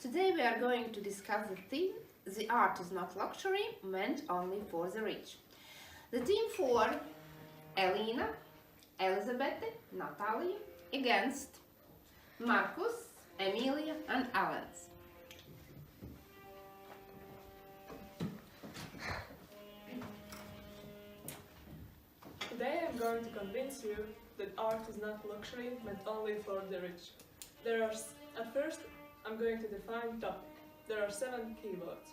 Today we are going to discuss the theme "The art is not luxury, meant only for the rich." The theme for Elena, Elizabeth, Natalie against Marcus, Emilia and Alans. Today I'm going to convince you that art is not luxury meant only for the rich. At first, I'm going to define topic. There are 7 keywords.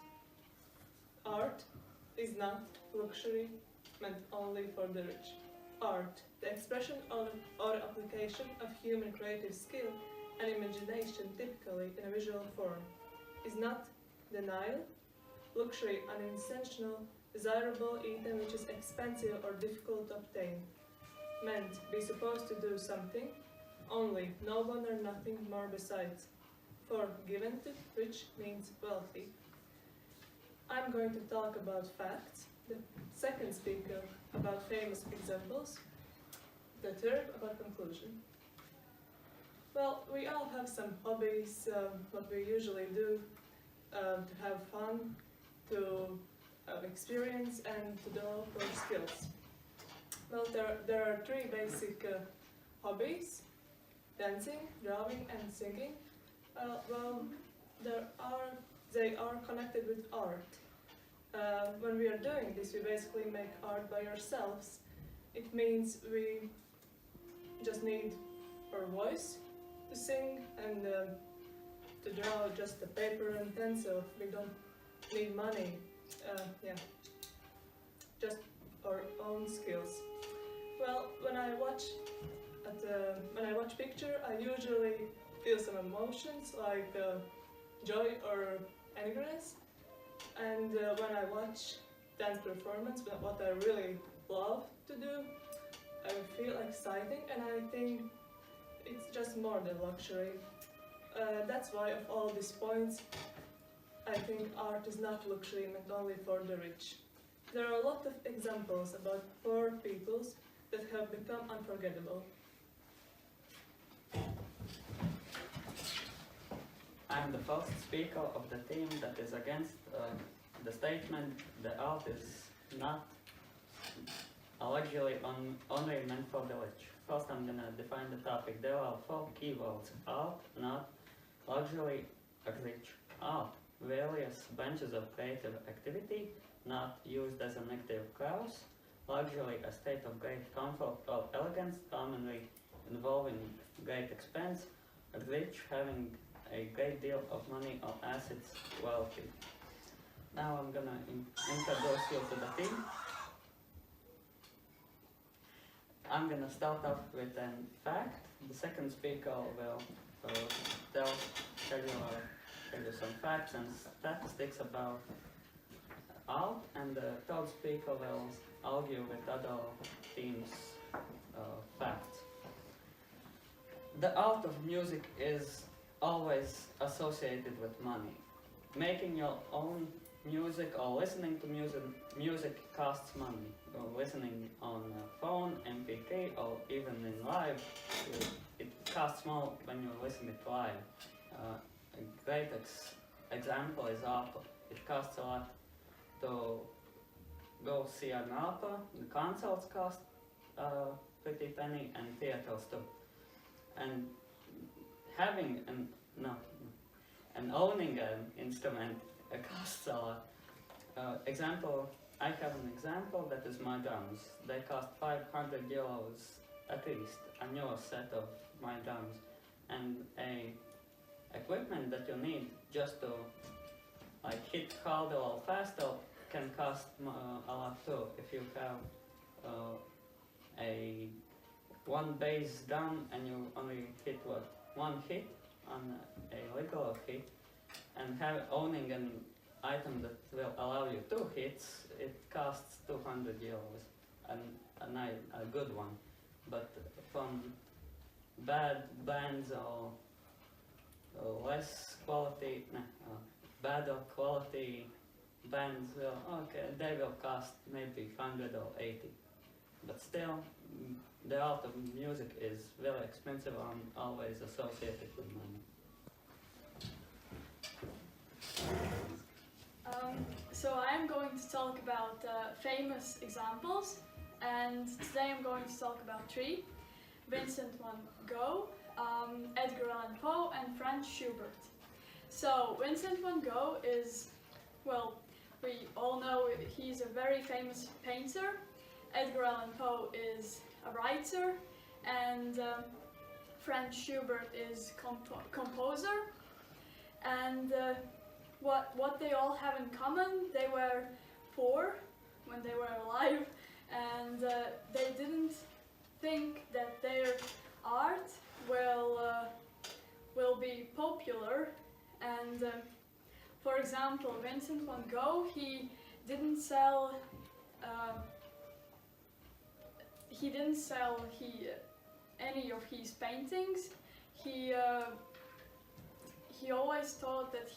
Art is not luxury meant only for the rich. Art, the expression or application of human creative skill and imagination typically in a visual form, is not denial. Luxury, an essential, desirable item which is expensive or difficult to obtain. Meant, be supposed to do something, only, no one or nothing more besides. For given to, which means wealthy. I'm going to talk about facts, the second speaker about famous examples, the third about conclusion. Well, we all have some hobbies, what we usually do to have fun, to experience and to develop our skills. Well, there are 3 basic hobbies: dancing, drawing and singing. They are connected with art. When we are doing this, we basically make art by ourselves. It means we just need our voice to sing and to draw just a paper and pencil. We don't need money. Just our own skills. Well, when I watch picture, I usually feel some emotions like joy or angerness. And when I watch dance performance, what I really love to do, I feel exciting, and I think it's just more than luxury. That's why of all these points, I think art is not luxury meant only for the rich. There are a lot of examples about poor peoples that have become unforgettable. I am the first speaker of the team that is against the statement the art is not a luxury only meant for the rich. First I'm going to define the topic. There are 4 keywords: art, not, luxury, rich. Art, various branches of creative activity, not used as an active clause. Luxury, a state of great comfort or elegance, commonly involving great expense. Rich, having a great deal of money or assets, wealthy. Now I'm gonna introduce you to the team. I'm gonna start off with a fact. The second speaker will tell you some facts and statistics about art, and the third speaker will argue with other teams' facts. The art of music is always associated with money. Making your own music or listening to music costs money. Listening on a phone, MP3, or even in live, it costs more when you listen it live. A great example is opera. It costs a lot to go see an opera. The concerts cost pretty penny, and theaters too. And having and owning an instrument costs a lot. I have an example that is my drums. They cost 500 euros at least, a new set of my drums, and a equipment that you need just to hit harder or faster can cost a lot too. If you have a one bass drum and you only hit one hit on a regular hit, and owning an item that will allow you 2 hits, it costs 200 euros, and a good one. But from bad bands or less quality, better quality bands, they will cost maybe 100 or 80. But still, the art of music is very expensive and always associated with money. so I am going to talk about famous examples, and today I'm going to talk about three: Vincent van Gogh, Edgar Allan Poe, and Franz Schubert. So Vincent van Gogh is, well, we all know he's a very famous painter. Edgar Allan Poe is a writer, and Franz Schubert is composer. And what they all have in common, they were poor when they were alive, and they didn't think that their art will be popular. And for example, Vincent van Gogh, he didn't sell any of his paintings. He always thought that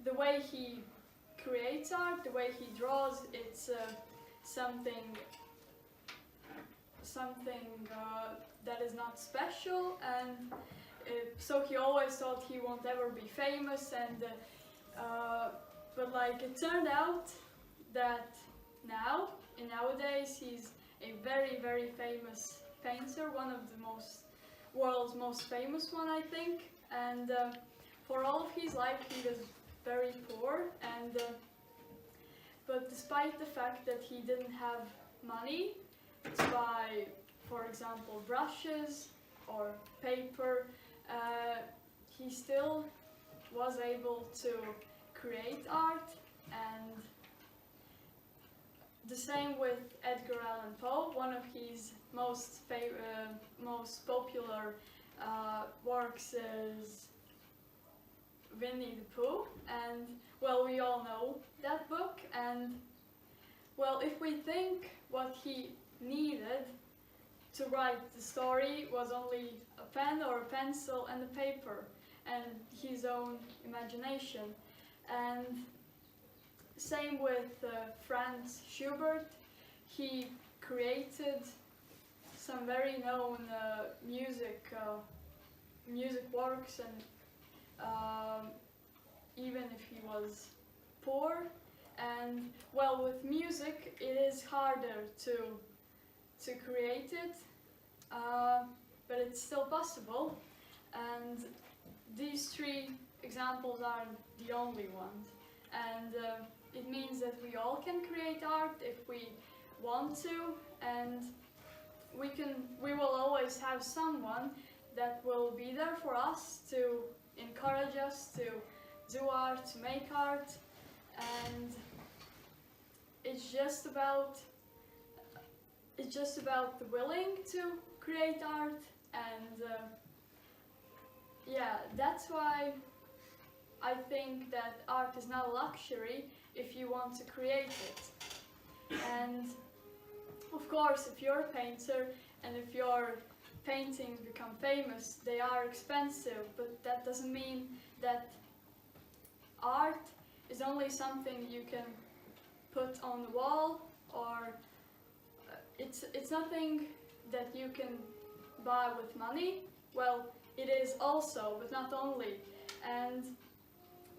the way he creates art, the way he draws, it's something that is not special, and so he always thought he won't ever be famous. And but like it turned out that nowadays he's a very, very famous painter, one of the world's most famous one, I think. And for all of his life he was very poor, and but despite the fact that he didn't have money to buy, for example, brushes or paper, he still was able to create art. And the same with Edgar Allan Poe. One of his most popular works is Winnie the Pooh, and well, we all know that book. And well, if we think what he needed to write the story was only a pen or a pencil and a paper and his own imagination. And same with Franz Schubert. He created some very known music works, and even if he was poor. And well, with music it is harder to create it, but it's still possible. And these three examples aren't the only ones, and it means that we all can create art if we want to, and we will always have someone that will be there for us to encourage us to do art, to make art. And it's just about the willing to create art. And yeah, that's why I think that art is not a luxury if you want to create it. And of course, if you're a painter and if your paintings become famous, they are expensive, but that doesn't mean that art is only something you can put on the wall, or it's nothing that you can buy with money. Well, it is also, but not only. And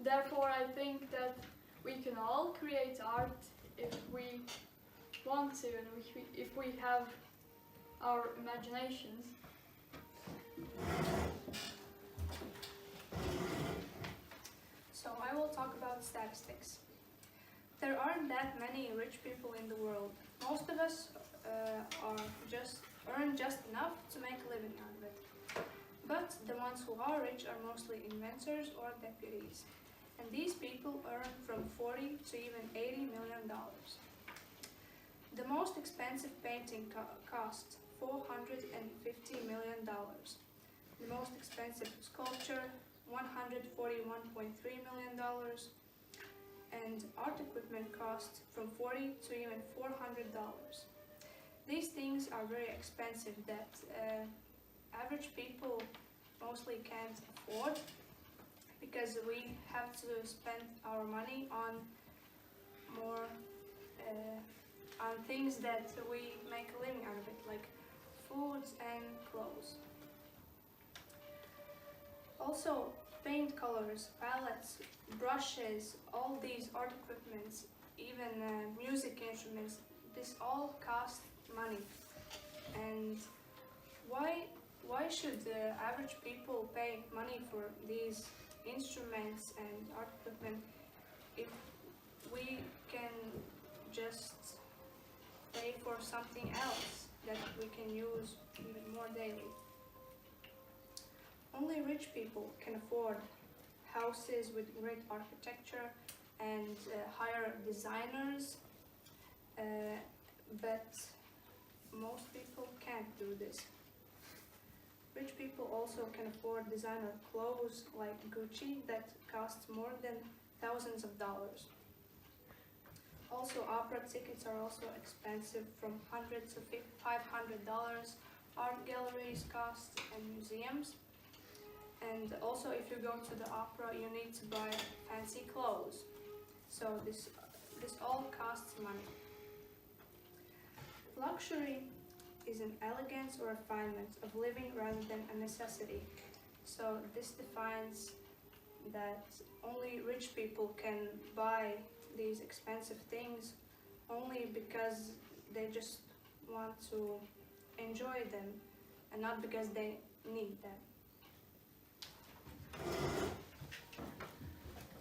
therefore I think that we can all create art if we want to, and if we have our imaginations. So I will talk about statistics. There aren't that many rich people in the world. Most of us earn just enough to make a living out of it. But the ones who are rich are mostly inventors or deputies. And these people earn from $40 to even $80 million. The most expensive painting costs $450 million. The most expensive sculpture, $141.3 million. And art equipment costs from $40 to even $400. These things are very expensive that average people mostly can't afford, because we have to spend our money on more on things that we make a living out of it, like foods and clothes. Also, paint colors, palettes, brushes, all these art equipments, even music instruments, this all costs money. And why should the average people pay money for these instruments and art equipment if we can just pay for something else that we can use even more daily? Only rich people can afford houses with great architecture and hire designers, but most people can't do this. Rich people also can afford designer clothes like Gucci that costs more than thousands of dollars. Also, opera tickets are also expensive, from hundreds to $500. Art galleries cost, and museums. And also, if you go to the opera, you need to buy fancy clothes. So this all costs money. Luxury is an elegance or refinement of living rather than a necessity. So this defines that only rich people can buy these expensive things only because they just want to enjoy them and not because they need them.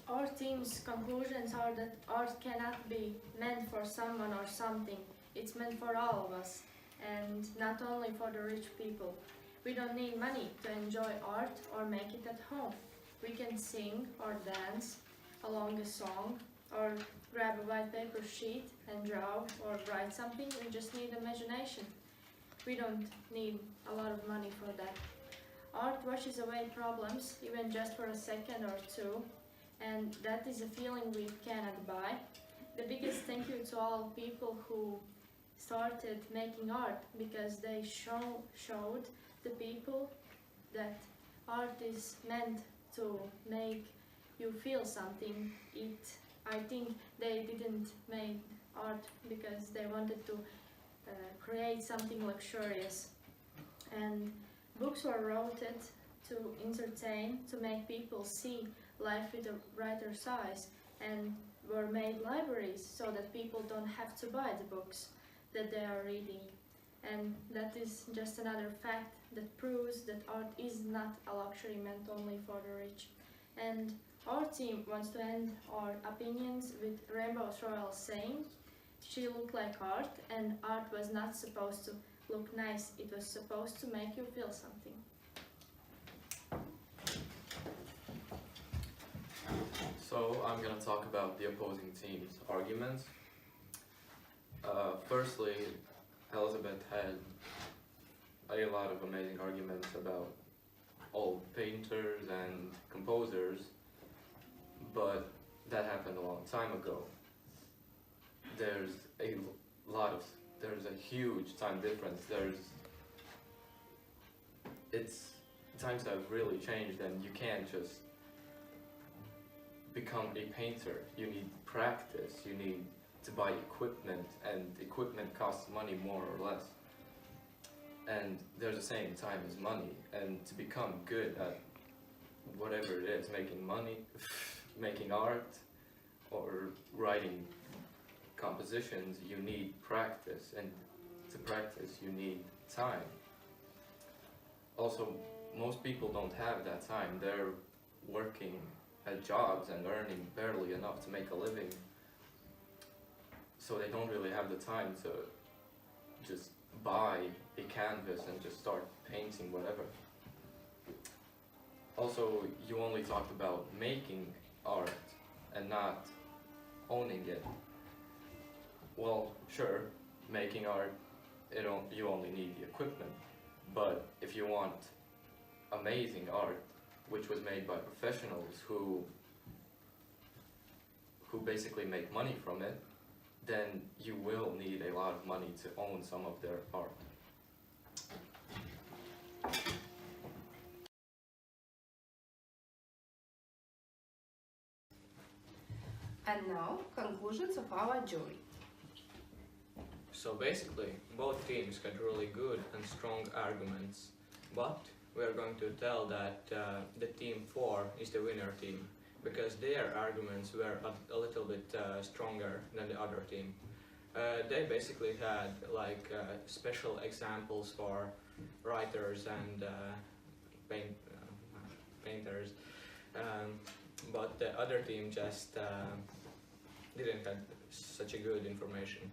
Our team's conclusions are that art cannot be meant for someone or something. It's meant for all of us, and not only for the rich people. We don't need money to enjoy art or make it at home. We can sing or dance along a song, or grab a white paper sheet and draw or write something. We just need imagination. We don't need a lot of money for that. Art washes away problems, even just for a second or two, and that is a feeling we cannot buy. The biggest thank you to all people who started making art, because they showed the people that art is meant to make you feel something. I think they didn't make art because they wanted to create something luxurious. And books were wrote to entertain, to make people see life with a brighter size, and were made libraries so that people don't have to buy the books that they are reading. And that is just another fact that proves that art is not a luxury meant only for the rich. And our team wants to end our opinions with Rainbow's Royal saying, "She looked like art, and art was not supposed to look nice, it was supposed to make you feel something." So I'm going to talk about the opposing team's arguments. Firstly, Elizabeth had a lot of amazing arguments about old painters and composers, but that happened a long time ago. There's a huge time difference. Times have really changed, and you can't just become a painter. You need practice, you need to buy equipment, and equipment costs money more or less. And there's the same time as money, and to become good at whatever it is, making money, making art, or writing compositions, you need practice, and to practice you need time. Also, most people don't have that time. They're working at jobs and earning barely enough to make a living, so they don't really have the time to just buy a canvas and just start painting whatever. Also, you only talked about making art and not owning it. Well, sure, making art, you only need the equipment, but if you want amazing art, which was made by professionals who basically make money from it, then you will need a lot of money to own some of their art. And now, conclusions of our jury. So basically, both teams had really good and strong arguments, but we are going to tell that the team 4 is the winner team, because their arguments were a little bit stronger than the other team. They basically had like special examples for writers and painters, but the other team just didn't have such a good information.